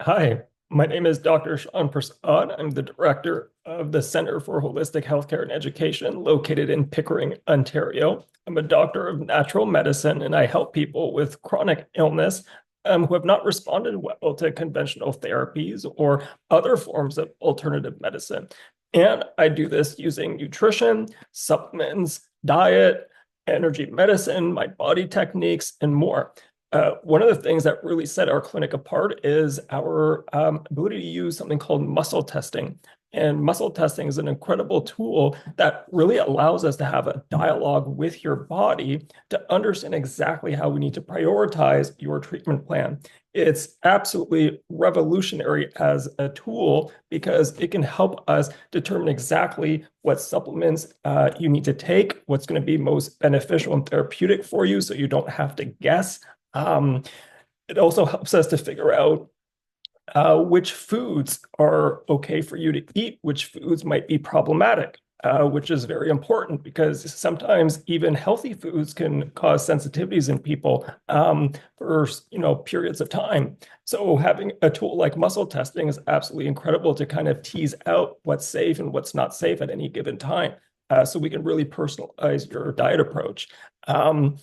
Hi, my name is Dr. Shawn Persaud. I'm the director of the Center for Holistic Healthcare and Education located in Pickering, Ontario. I'm a doctor of natural medicine and I help people with chronic illness who have not responded well to conventional therapies or other forms of alternative medicine. And I do this using nutrition, supplements, diet, energy medicine, my body techniques, and more. One of the things that really set our clinic apart is our ability to use something called muscle testing. And muscle testing is an incredible tool that really allows us to have a dialogue with your body to understand exactly how we need to prioritize your treatment plan. It's absolutely revolutionary as a tool because it can help us determine exactly what supplements you need to take, what's going to be most beneficial and therapeutic for you so you don't have to guess. um, it also helps us to figure out which foods are okay for you to eat, which foods might be problematic, which is very important because sometimes even healthy foods can cause sensitivities in people for periods of time. So having a tool like muscle testing is absolutely incredible to kind of tease out what's safe and what's not safe at any given time. So we can really personalize your diet approach. Um,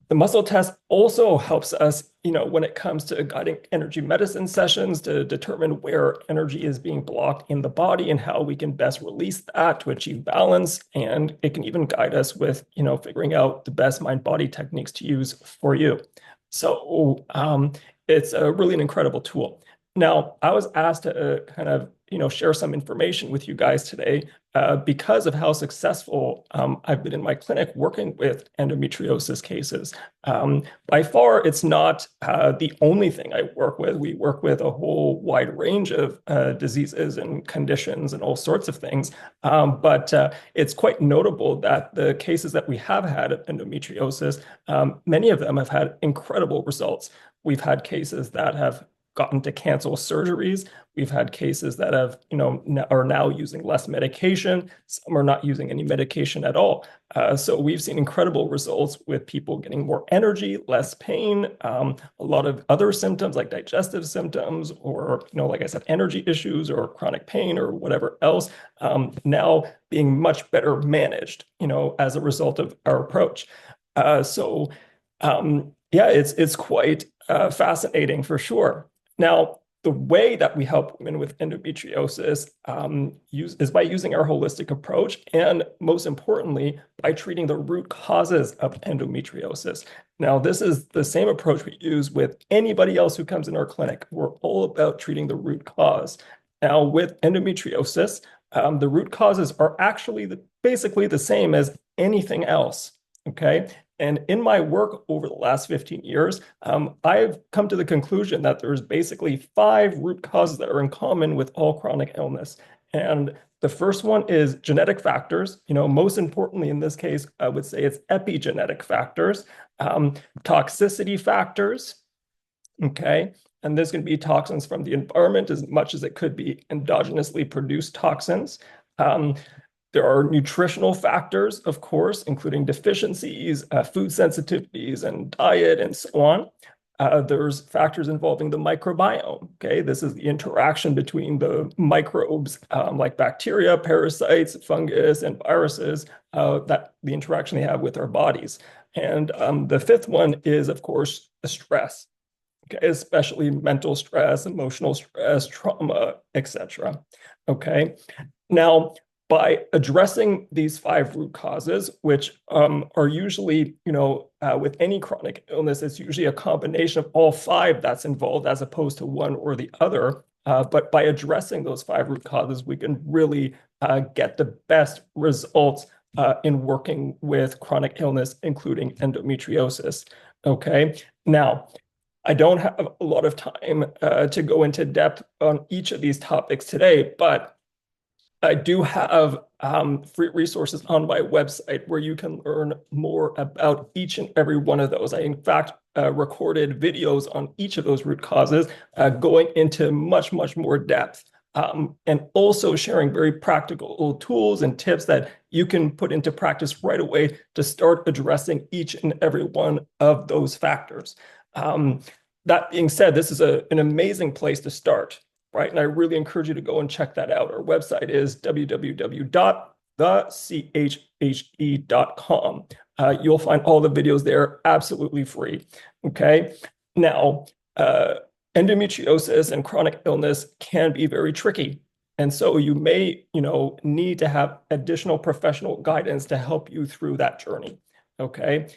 the muscle test also helps us, when it comes to guiding energy medicine sessions to determine where energy is being blocked in the body and how we can best release that to achieve balance. And it can even guide us with, figuring out the best mind-body techniques to use for you. So it's a really an incredible tool. Now, I was asked to kind of, share some information with you guys today because of how successful I've been in my clinic working with endometriosis cases. By far, it's not the only thing I work with. We work with a whole wide range of diseases and conditions and all sorts of things. But it's quite notable that the cases that we have had of endometriosis, many of them have had incredible results. We've had cases that have gotten to cancel surgeries. We've had cases that have, are now using less medication. Some are not using any medication at all. So we've seen incredible results with people getting more energy, less pain, a lot of other symptoms like digestive symptoms, or, like I said, energy issues or chronic pain or whatever else, now being much better managed, as a result of our approach. Yeah, it's quite fascinating for sure. Now, the way that we help women with endometriosis is by using our holistic approach, and most importantly, by treating the root causes of endometriosis. Now, this is the same approach we use with anybody else who comes in our clinic. We're all about treating the root cause. Now, with endometriosis, the root causes are actually basically the same as anything else. Okay. And in my work over the last 15 years, I've come to the conclusion that there's basically five root causes that are in common with all chronic illness. And the first one is genetic factors. Most importantly in this case, I would say it's epigenetic factors, toxicity factors, okay? And this can be toxins from the environment as much as it could be endogenously produced toxins. Um, there are nutritional factors, of course, including deficiencies, food sensitivities, and diet, and so on. There's factors involving the microbiome. Okay, this is the interaction between the microbes like bacteria, parasites, fungus, and viruses, that the interaction they have with our bodies. And the fifth one is, of course, the stress. Okay, especially mental stress, emotional stress, trauma, etc. Okay, now by addressing these five root causes, which are usually, with any chronic illness, it's usually a combination of all five that's involved as opposed to one or the other. But by addressing those five root causes, we can really get the best results in working with chronic illness, including endometriosis. Okay, now, I don't have a lot of time to go into depth on each of these topics today, but I do have free resources on my website where you can learn more about each and every one of those. I, in fact, recorded videos on each of those root causes, going into much, much more depth, and also sharing very practical tools and tips that you can put into practice right away to start addressing each and every one of those factors. Um, that being said, this is an amazing place to start, right? And I really encourage you to go and check that out. Our website is www.thechhe.com. You'll find all the videos there absolutely free. Okay. Now, endometriosis and chronic illness can be very tricky. And so you may, need to have additional professional guidance to help you through that journey. Okay.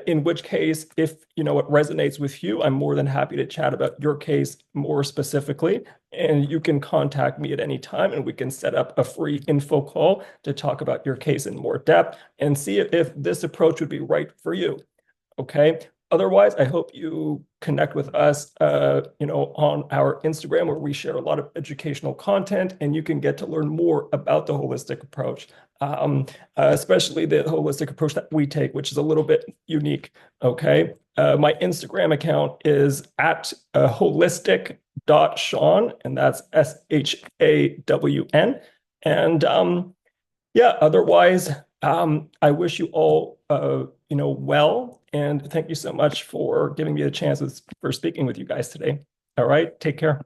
In which case, if it resonates with you, I'm more than happy to chat about your case more specifically. And you can contact me at any time and we can set up a free info call to talk about your case in more depth and see if this approach would be right for you. Okay. Otherwise, I hope you connect with us, on our Instagram, where we share a lot of educational content, and you can get to learn more about the holistic approach, especially the holistic approach that we take, which is a little bit unique. Okay. My Instagram account is at holistic.shawn, and that's SHAWN. And yeah, otherwise, I wish you all, well, and thank you so much for giving me a chance for speaking with you guys today. All right, take care.